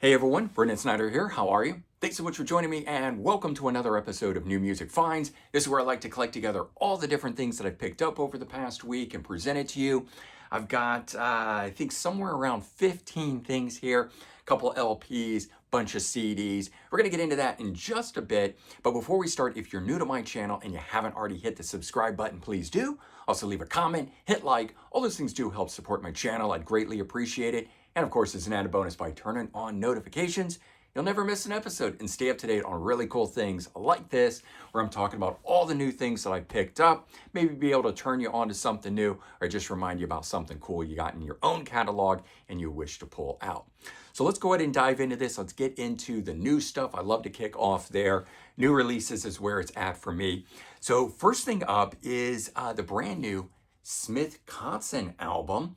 Hey everyone, Brendan Snyder here. How are you? Thanks so much for joining me and welcome to another episode of New Music Finds. This is where I like to collect together all the different things that I've picked up over the past week and present it to you. I've got, I think, somewhere around 15 things here, a couple LPs, bunch of CDs. We're going to get into that in just a bit. But before we start, if you're new to my channel and you haven't already hit the subscribe button, please do. Also leave a comment, hit like. All those things do help support my channel. I'd greatly appreciate it. And of course, as an added bonus, by turning on notifications, you'll never miss an episode and stay up to date on really cool things like this, where I'm talking about all the new things that I picked up, maybe be able to turn you on to something new, or just remind you about something cool you got in your own catalog and you wish to pull out. So let's go ahead and dive into this. Let's get into the new stuff. I love to kick off there. New releases is where it's at for me. So first thing up is the brand new Smith Kotzen album.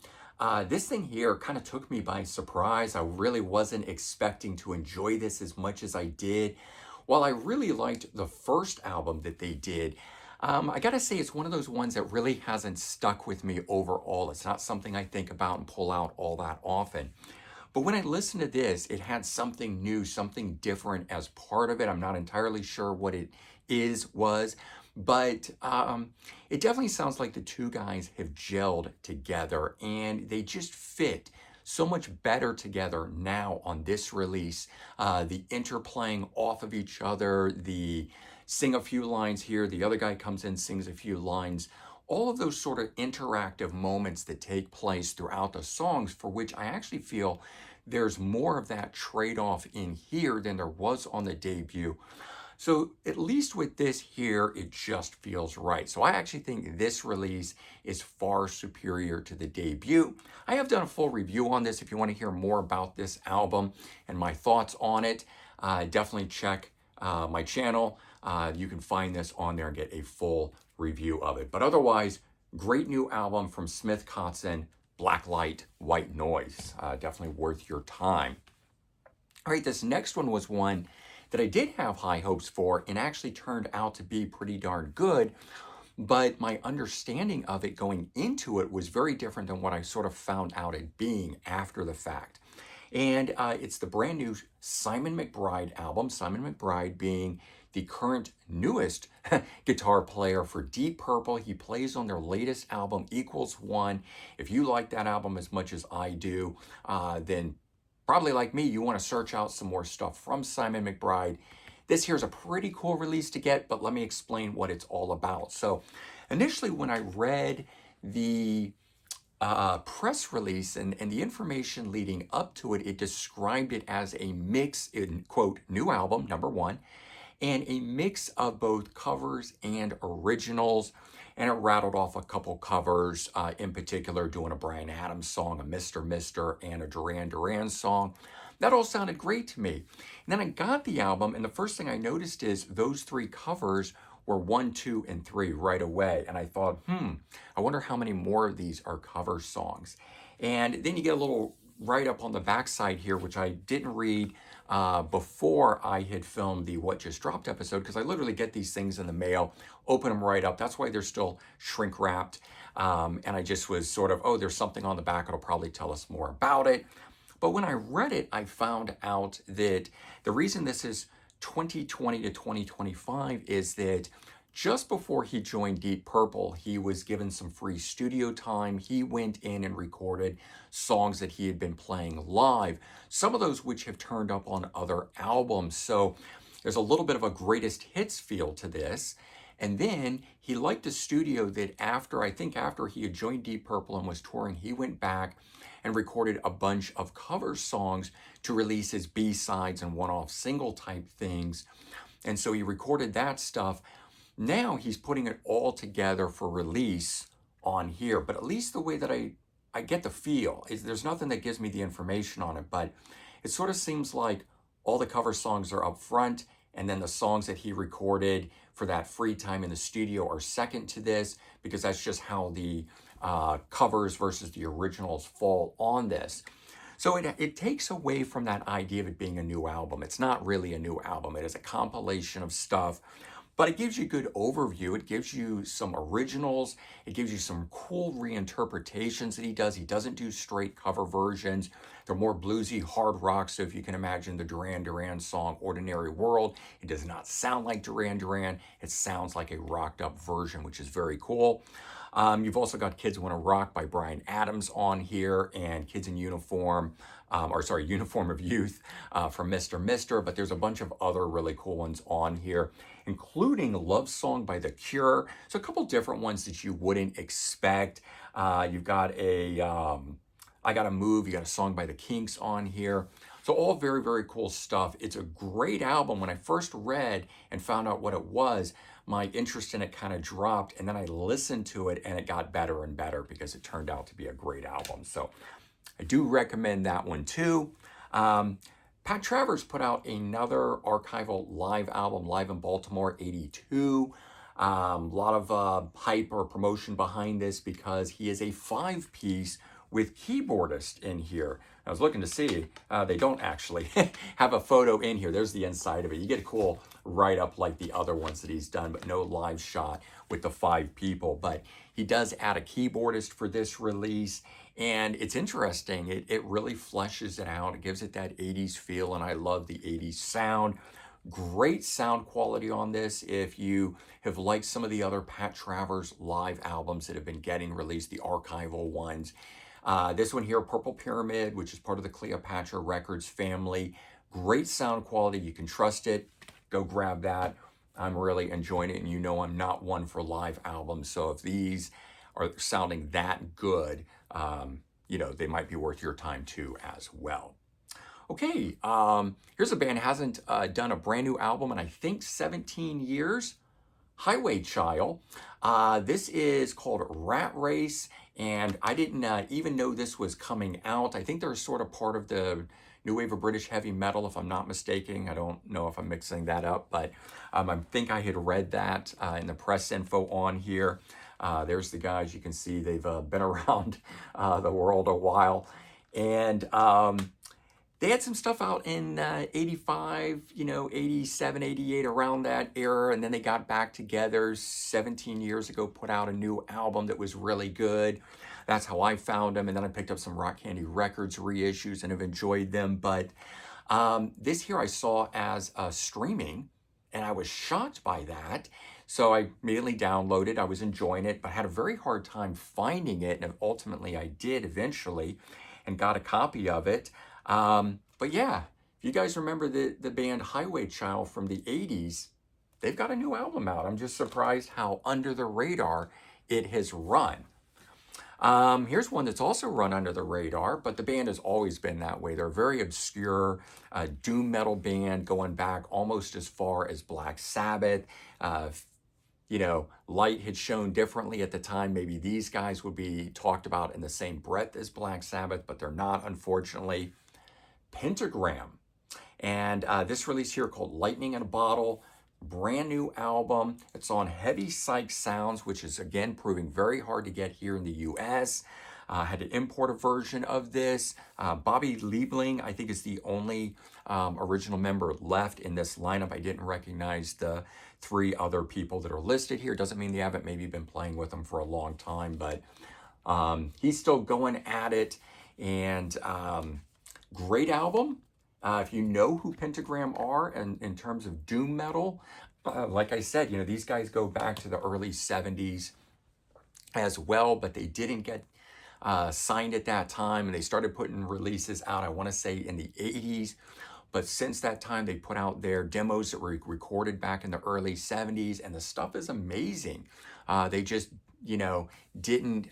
This thing here kind of took me by surprise. I really wasn't expecting to enjoy this as much as I did. While I really liked the first album that they did, I gotta say it's one of those ones that really hasn't stuck with me overall. It's not something I think about and pull out all that often. But when I listened to this, it had something new, something different as part of it. I'm not entirely sure what it was, but it definitely sounds like the two guys have gelled together and they just fit so much better together now on this release. The interplaying off of each other, the sing a few lines here, the other guy comes in, sings a few lines. All of those sort of interactive moments that take place throughout the songs, for which I actually feel there's more of that trade-off in here than there was on the debut. So at least with this here, it just feels right. So I actually think this release is far superior to the debut. I have done a full review on this. If you want to hear more about this album and my thoughts on it, definitely check my channel. You can find this on there and get a full review of it. But otherwise, great new album from Smith Kotzen, Black Light, White Noise. Definitely worth your time. All right, this next one was one that I did have high hopes for and actually turned out to be pretty darn good. But my understanding of it going into it was very different than what I sort of found out it being after the fact. And it's the brand new Simon McBride album. Simon McBride being the current newest guitar player for Deep Purple. He plays on their latest album, Equals One. If you like that album as much as I do, then probably like me, you want to search out some more stuff from Simon McBride. This here's a pretty cool release to get, but let me explain what it's all about. So initially when I read the press release and the information leading up to it, it described it as a mix in, quote, new album, number one, and a mix of both covers and originals. And it rattled off a couple covers, in particular doing a Bryan Adams song, a Mr. Mister, and a Duran Duran song. That all sounded great to me. And then I got the album, and the first thing I noticed is those three covers were 1, 2, and 3 right away. And I thought, I wonder how many more of these are cover songs. And then you get a little write-up on the backside here, which I didn't read before I had filmed the What Just Dropped episode, because I literally get these things in the mail, open them right up. That's why they're still shrink wrapped. And I just was sort of, oh, there's something on the back. It'll probably tell us more about it. But when I read it, I found out that the reason this is 2020 to 2025 is that just before he joined Deep Purple, he was given some free studio time. He went in and recorded songs that he had been playing live, some of those which have turned up on other albums. So there's a little bit of a greatest hits feel to this. And then he liked the studio that after he had joined Deep Purple and was touring, he went back and recorded a bunch of cover songs to release as B-sides and one-off single type things. And so he recorded that stuff. Now he's putting it all together for release on here. But at least the way that I get the feel is there's nothing that gives me the information on it, but it sort of seems like all the cover songs are up front, and then the songs that he recorded for that free time in the studio are second to this, because that's just how the covers versus the originals fall on this. So it takes away from that idea of it being a new album. It's not really a new album. It is a compilation of stuff, but it gives you a good overview. It gives you some originals. It gives you some cool reinterpretations that he does. He doesn't do straight cover versions. They're more bluesy, hard rock. So if you can imagine the Duran Duran song, Ordinary World, it does not sound like Duran Duran. It sounds like a rocked up version, which is very cool. You've also got Kids Wanna Rock by Bryan Adams on here, and Kids in Uniform, Uniform of Youth from Mr. Mister, but there's a bunch of other really cool ones on here, including Love Song by The Cure. So a couple different ones that you wouldn't expect. You've got I Gotta Move, you got a song by The Kinks on here. So all very, very cool stuff. It's a great album. When I first read and found out what it was, my interest in it kind of dropped, and then I listened to it and it got better and better because it turned out to be a great album. So I do recommend that one too. Pat Travers put out another archival live album, Live in Baltimore, 82. A lot of hype or promotion behind this because he is a 5-piece with keyboardist in here. I was looking to see, they don't actually have a photo in here. There's the inside of it. You get a cool write-up like the other ones that he's done, but no live shot with the 5 people. But he does add a keyboardist for this release, and it's interesting. It really fleshes it out. It gives it that 80s feel, and I love the 80s sound. Great sound quality on this. If you have liked some of the other Pat Travers live albums that have been getting released, the archival ones, this one here, Purple Pyramid, which is part of the Cleopatra Records family. Great sound quality. You can trust it. Go grab that. I'm really enjoying it, and you know I'm not one for live albums, so if these are sounding that good, they might be worth your time too as well. Okay, here's a band hasn't done a brand new album in I think 17 years. Highway Child. This is called Rat Race, and I didn't even know this was coming out. I think they're sort of part of the new wave of British heavy metal, if I'm not mistaken. I don't know if I'm mixing that up, but I think I had read that in the press info on here. There's the guys. You can see they've been around the world a while, and they had some stuff out in 85, 87, 88, around that era, and then they got back together 17 years ago, put out a new album that was really good. That's how I found them, and then I picked up some Rock Candy Records reissues and have enjoyed them. But this here I saw as streaming, and I was shocked by that. So I immediately downloaded. I was enjoying it, but had a very hard time finding it, and ultimately I did eventually and got a copy of it. But yeah, if you guys remember the band Highway Child from the 80s, they've got a new album out. I'm just surprised how under the radar it has run. Here's one that's also run under the radar, but the band has always been that way. They're a very obscure doom metal band going back almost as far as Black Sabbath. Light had shown differently at the time. Maybe these guys would be talked about in the same breath as Black Sabbath, but they're not, unfortunately. Pentagram. And this release here called Lightning in a Bottle, brand new album. It's on Heavy Psych Sounds, which is again proving very hard to get here in the US. Had to import a version of this. Bobby Liebling, I think, is the only original member left in this lineup. I didn't recognize the 3 other people that are listed here. Doesn't mean they haven't maybe been playing with them for a long time, but he's still going at it. And great album. If you know who Pentagram are and in terms of doom metal, like I said, these guys go back to the early 70s as well, but they didn't get signed at that time, and they started putting releases out, I want to say, in the 80s. But since that time, they put out their demos that were recorded back in the early 70s, and the stuff is amazing. They just, didn't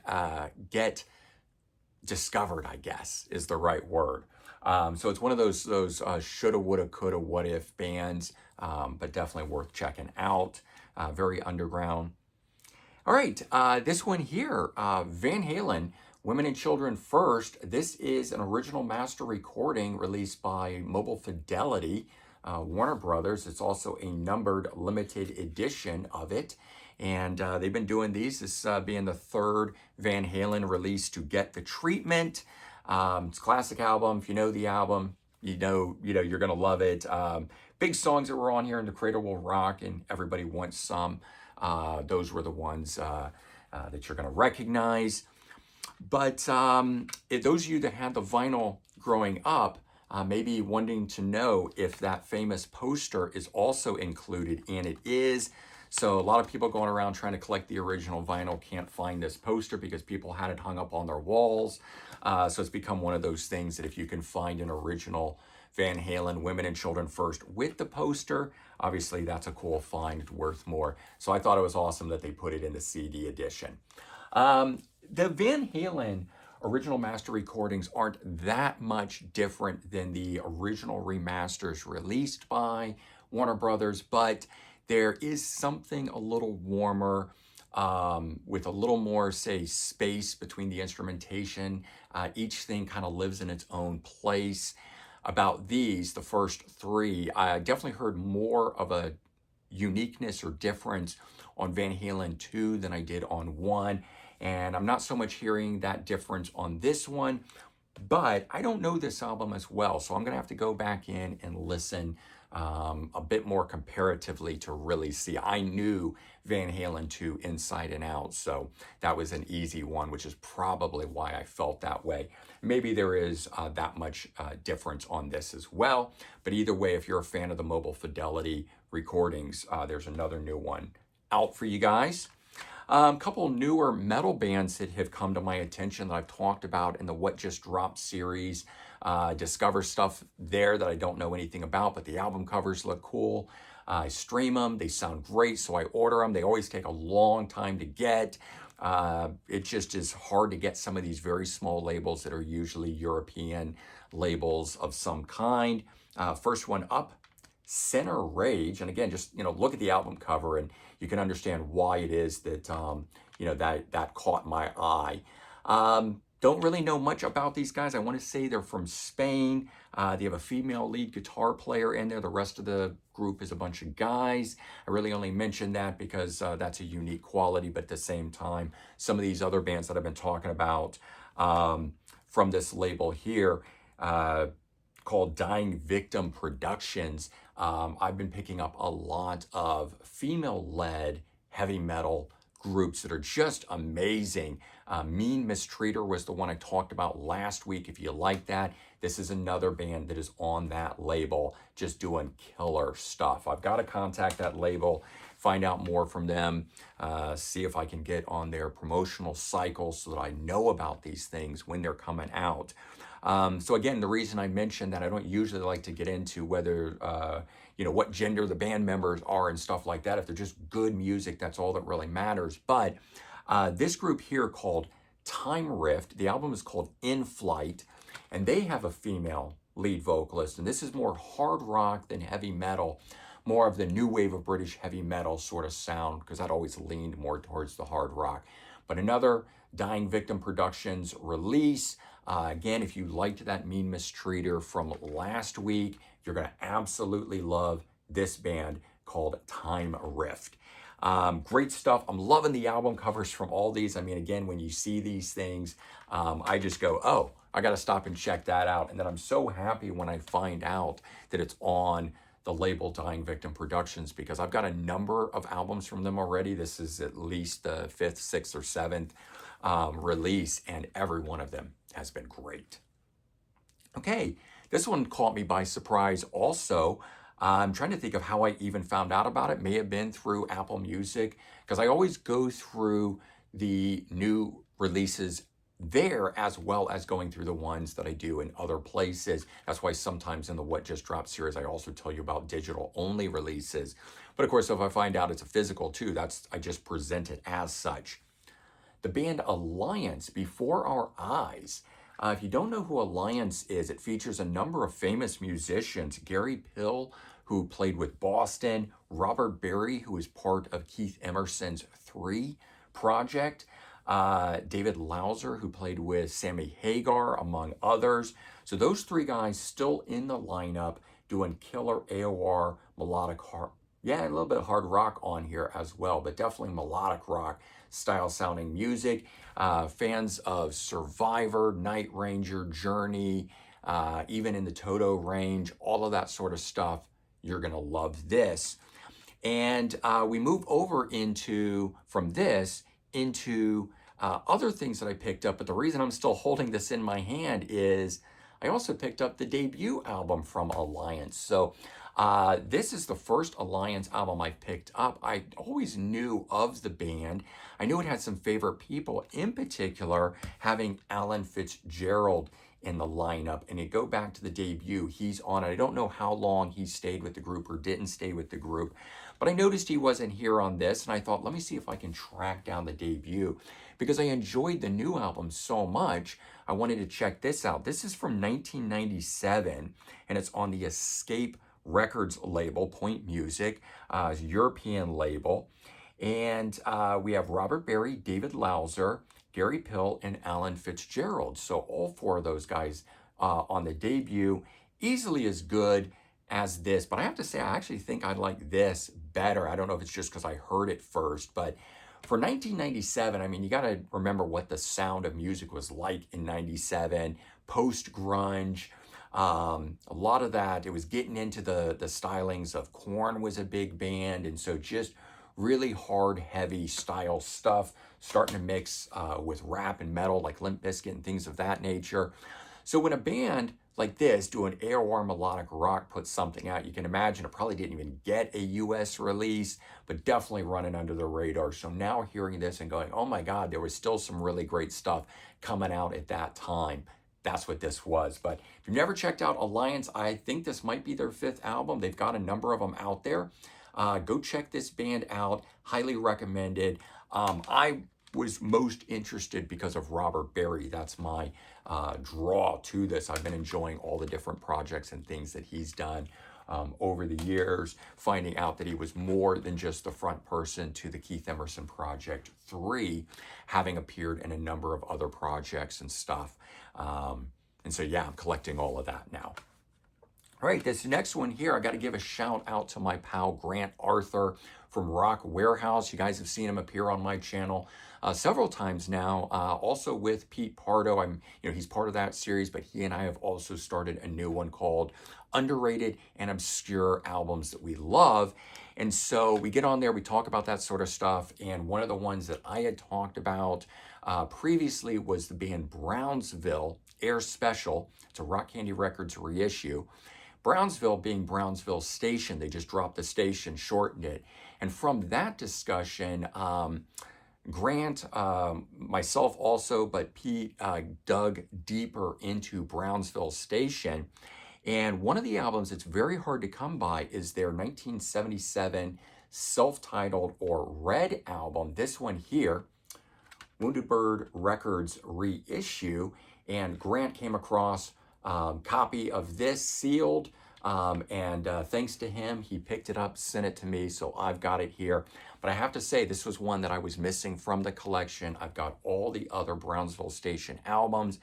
get discovered, I guess, is the right word. So it's one of those shoulda, woulda, coulda, what if bands, but definitely worth checking out. Very underground. All right, this one here, Van Halen, Women and Children First. This is an original master recording released by Mobile Fidelity, Warner Brothers. It's also a numbered limited edition of it. And they've been doing these, this being the 3rd Van Halen release to get the treatment. It's a classic album. If you know the album, you're gonna love it. Big songs that were on here, and The Cradle Will Rock and Everybody Wants Some. Those were the ones that you're gonna recognize. But those of you that had the vinyl growing up, may be wanting to know if that famous poster is also included, and it is. So a lot of people going around trying to collect the original vinyl can't find this poster because people had it hung up on their walls. So it's become one of those things that if you can find an original Van Halen, Women and Children First, with the poster, obviously that's a cool find, worth more. So I thought it was awesome that they put it in the CD edition. The Van Halen original master recordings aren't that much different than the original remasters released by Warner Brothers, but there is something a little warmer, with a little more, say, space between the instrumentation. Each thing kind of lives in its own place. About these, the first three, I definitely heard more of a uniqueness or difference on Van Halen 2 than I did on 1. And I'm not so much hearing that difference on this one, but I don't know this album as well. So I'm going to have to go back in and listen a bit more comparatively to really see. I knew Van Halen 2 inside and out, so that was an easy one, which is probably why I felt that way. Maybe there is that much difference on this as well, but either way, if you're a fan of the Mobile Fidelity recordings, there's another new one out for you guys. A couple newer metal bands that have come to my attention that I've talked about in the What Just Dropped series. Discover stuff there that I don't know anything about, but the album covers look cool. I stream them, they sound great, so I order them. They always take a long time to get. It just is hard to get some of these very small labels that are usually European labels of some kind. First one up, Center Rage, and again, just look at the album cover and you can understand why it is that that caught my eye. Don't really know much about these guys. I want to say they're from Spain. They have a female lead guitar player in there. The rest of the group is a bunch of guys. I really only mention that because that's a unique quality, but at the same time, some of these other bands that I've been talking about from this label here, called Dying Victim Productions, I've been picking up a lot of female-led heavy metal groups that are just amazing. Mean Mistreater was the one I talked about last week. If you like that, this is another band that is on that label, just doing killer stuff. I've got to contact that label, find out more from them, see if I can get on their promotional cycle so that I know about these things when they're coming out. So again, the reason I mentioned that I don't usually like to get into whether, what gender the band members are and stuff like that. If they're just good music, that's all that really matters. But this group here called Time Rift, the album is called In Flight, and they have a female lead vocalist. And this is more hard rock than heavy metal, more of the new wave of British heavy metal sort of sound, because I'd always leaned more towards the hard rock. But another Dying Victim Productions release. Again, if you liked that Mean Mistreater from last week, you're going to absolutely love this band called Time Rift. Great stuff. I'm loving the album covers from all these. I mean, again, when you see these things, I just go, oh, I got to stop and check that out. And then I'm so happy when I find out that it's on the label Dying Victim Productions, because I've got a number of albums from them already. This is at least the 5th, 6th, or 7th release, and every one of them has been great. Okay, this one caught me by surprise also. I'm trying to think of how I even found out about it. May have been through Apple Music, because I always go through the new releases there as well as going through the ones that I do in other places. That's why sometimes in the What Just Dropped series, I also tell you about digital only releases. But of course, if I find out it's a physical too, I just present it as such. The band Alliance, Before Our Eyes. If you don't know who Alliance is, it features a number of famous musicians. Gary Pill, who played with Boston. Robert Berry, who is part of Keith Emerson's 3 project. David Lauser, who played with Sammy Hagar, among others. So those 3 guys still in the lineup doing killer AOR melodic hard. Yeah, a little bit of hard rock on here as well, but definitely melodic rock style sounding music. Fans of Survivor, Night Ranger, Journey, even in the Toto range, all of that sort of stuff. You're going to love this. And we move over from this into other things that I picked up. But the reason I'm still holding this in my hand is I also picked up the debut album from Alliance. So this is the first Alliance album I picked up. I always knew of the band. I knew it had some favorite people, in particular having Alan Fitzgerald in the lineup. And you go back to the debut, he's on it. I don't know how long he stayed with the group or didn't stay with the group, but I noticed he wasn't here on this, and I thought, let me see if I can track down the debut, because I enjoyed the new album so much. I wanted to check this out. This is from 1997, and it's on the Escape Records label, Point Music, European label. And we have Robert Berry, David Lauser, Gary Pill, and Alan Fitzgerald. So all four of those guys on the debut, easily as good as this. But I have to say, I actually think I like this better. I don't know if it's just because I heard it first, but for 1997, I mean, you got to remember what the sound of music was like in 97, post-grunge. A lot of that, it was getting into the stylings of Korn was a big band, and so just really hard, heavy style stuff, starting to mix with rap and metal like Limp Bizkit and things of that nature. So when a band like this doing AOR melodic rock puts something out, you can imagine it probably didn't even get a US release, but definitely running under the radar. So now hearing this and going, oh my God, there was still some really great stuff coming out at that time. That's what this was. But if you've never checked out Alliance, I think this might be their fifth album. They've got a number of them out there. Go check this band out. Highly recommended. I was most interested because of Robert Berry. That's my draw to this. I've been enjoying all the different projects and things that he's done over the years, finding out that he was more than just the front person to the Keith Emerson Project 3, having appeared in a number of other projects and stuff. And so, yeah, I'm collecting all of that now. All right, this next one here, I got to give a shout out to my pal Grant Arthur from Rock Warehouse. You guys have seen him appear on my channel several times now. Also with Pete Pardo, he's part of that series, but he and I have also started a new one called Underrated and Obscure Albums That We Love. And so we get on there, we talk about that sort of stuff. And one of the ones that I had talked about previously was the band Brownsville Air Special. It's a Rock Candy Records reissue. Brownsville being Brownsville Station, they just dropped the station, shortened it. And from that discussion, Grant, myself also, but Pete dug deeper into Brownsville Station. And one of the albums that's very hard to come by is their 1977 self-titled or Red album. This one here, Wounded Bird Records reissue. And Grant came across copy of this sealed, and thanks to him, he picked it up, sent it to me, so I've got it here. But I have to say, this was one that I was missing from the collection. I've got all the other Brownsville Station albums,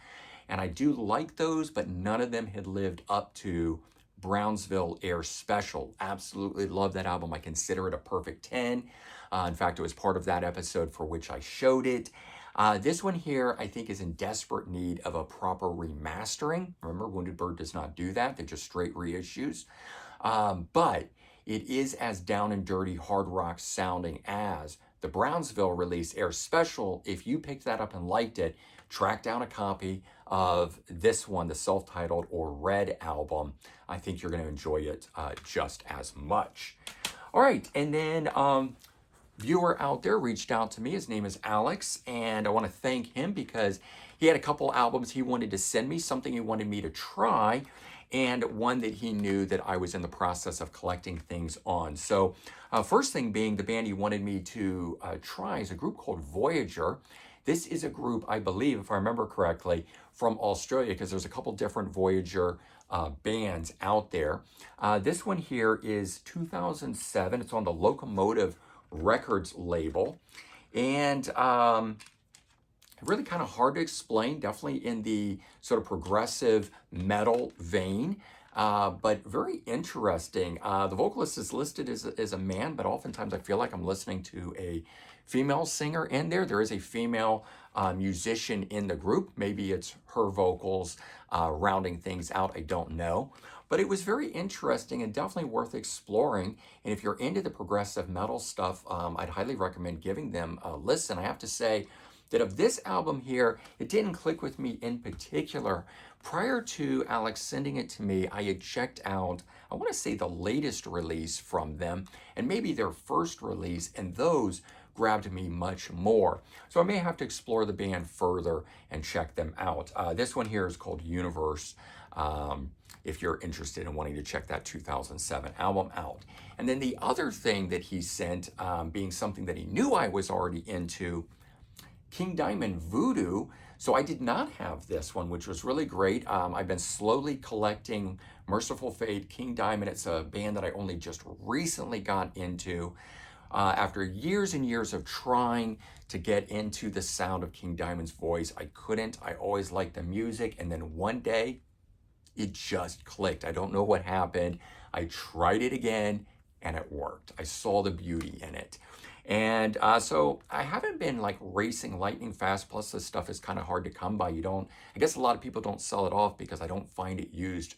and I do like those, but none of them had lived up to Brownsville Air Special. Absolutely love that album. I consider it a perfect 10. In fact, it was part of that episode for which I showed it. This one here, I think, is in desperate need of a proper remastering. Remember, Wounded Bird does not do that. They're just straight reissues. But it is as down and dirty hard rock sounding as the Brownsville release Air Special. If you picked that up and liked it, track down a copy of this one, the self-titled or Red album. I think you're going to enjoy it just as much. All right, and then viewer out there reached out to me. His name is Alex, and I want to thank him because he had a couple albums he wanted to send me, something he wanted me to try, and one that he knew that I was in the process of collecting things on. So first thing being, the band he wanted me to try is a group called Voyager. This is a group, I believe, if I remember correctly, from Australia, because there's a couple different Voyager bands out there. This one here is 2007. It's on the Locomotive Records label, and really kind of hard to explain, definitely in the sort of progressive metal vein. but very interesting. The vocalist is listed as a man, but oftentimes I feel like I'm listening to a female singer in there. There is a female musician in the group. Maybe it's her vocals rounding things out. I don't know. But it was very interesting and definitely worth exploring. And if you're into the progressive metal stuff, I'd highly recommend giving them a listen. I have to say that of this album here, it didn't click with me in particular. Prior to Alex sending it to me, I had checked out, I want to say the latest release from them, and maybe their first release, and those grabbed me much more. So I may have to explore the band further and check them out. This one here is called Universe, if you're interested in wanting to check that 2007 album out. And then the other thing that he sent, being something that he knew I was already into, King Diamond Voodoo. So I did not have this one, which was really great. I've been slowly collecting Merciful Fate, King Diamond. It's a band that I only just recently got into. After years and years of trying to get into the sound of King Diamond's voice, I couldn't. I always liked the music, and then one day, it just clicked. I don't know what happened. I tried it again, and it worked. I saw the beauty in it. And so I haven't been like racing lightning fast. Plus this stuff is kind of hard to come by. I guess a lot of people don't sell it off because I don't find it used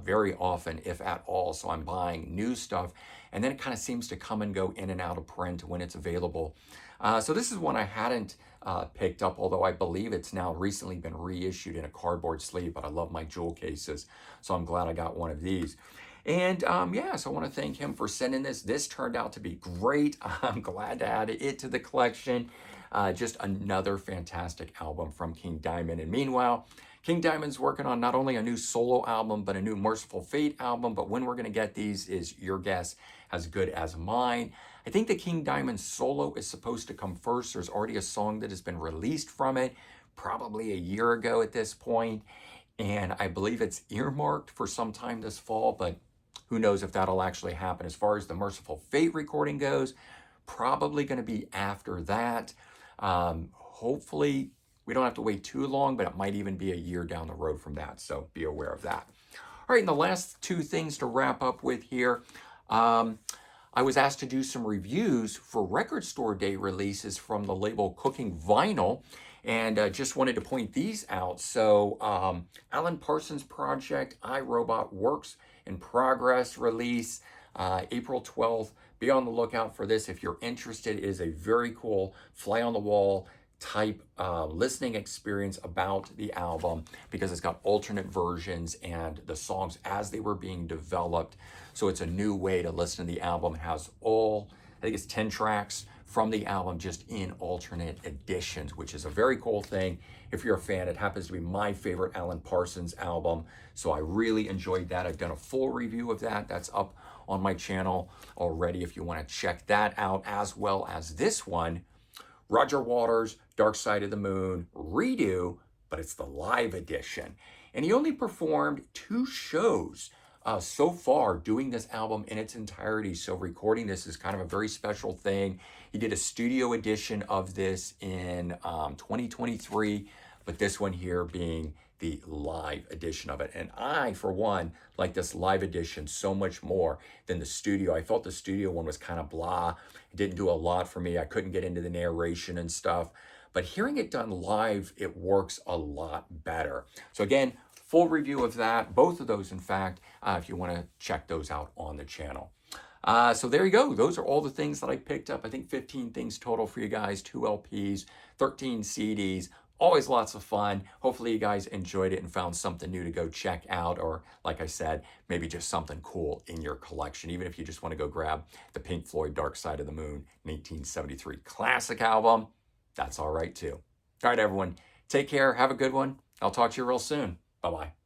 very often, if at all. So I'm buying new stuff, and then it kind of seems to come and go in and out of print when it's available. So this is one I hadn't picked up, although I believe it's now recently been reissued in a cardboard sleeve, but I love my jewel cases. So I'm glad I got one of these. And yeah, so I want to thank him for sending this. This turned out to be great. I'm glad to add it to the collection. Just another fantastic album from King Diamond. And meanwhile, King Diamond's working on not only a new solo album, but a new Merciful Fate album. But when we're going to get these is your guess, as good as mine. I think the King Diamond solo is supposed to come first. There's already a song that has been released from it, probably a year ago at this point. And I believe it's earmarked for some time this fall, but who knows if that'll actually happen. As far as the Merciful Fate recording goes, probably going to be after that. Hopefully, we don't have to wait too long, but it might even be a year down the road from that. So be aware of that. All right, and the last two things to wrap up with here. I was asked to do some reviews for Record Store Day releases from the label Cooking Vinyl, and just wanted to point these out. So Alan Parsons Project, iRobot Works in Progress release, April 12th. Be on the lookout for this if you're interested. It is a very cool fly-on-the-wall type listening experience about the album because it's got alternate versions and the songs as they were being developed. So it's a new way to listen to the album. It has all, I think it's 10 tracks from the album just in alternate editions, which is a very cool thing. If you're a fan, it happens to be my favorite Alan Parsons album. So I really enjoyed that. I've done a full review of that. That's up on my channel already if you want to check that out, as well as this one, Roger Waters' Dark Side of the Moon redo, but it's the live edition. And he only performed 2 shows so far doing this album in its entirety. So recording this is kind of a very special thing. He did a studio edition of this in 2023, but this one here being the live edition of it. And I, for one, like this live edition so much more than the studio. I felt the studio one was kind of blah. It didn't do a lot for me. I couldn't get into the narration and stuff. But hearing it done live, it works a lot better. So again, full review of that, both of those, in fact, if you want to check those out on the channel. So there you go. Those are all the things that I picked up. I think 15 things total for you guys, 2 LPs, 13 CDs. Always lots of fun. Hopefully you guys enjoyed it and found something new to go check out, or like I said, maybe just something cool in your collection. Even if you just want to go grab the Pink Floyd Dark Side of the Moon 1973 classic album, that's all right too. All right, everyone. Take care. Have a good one. I'll talk to you real soon. Bye-bye.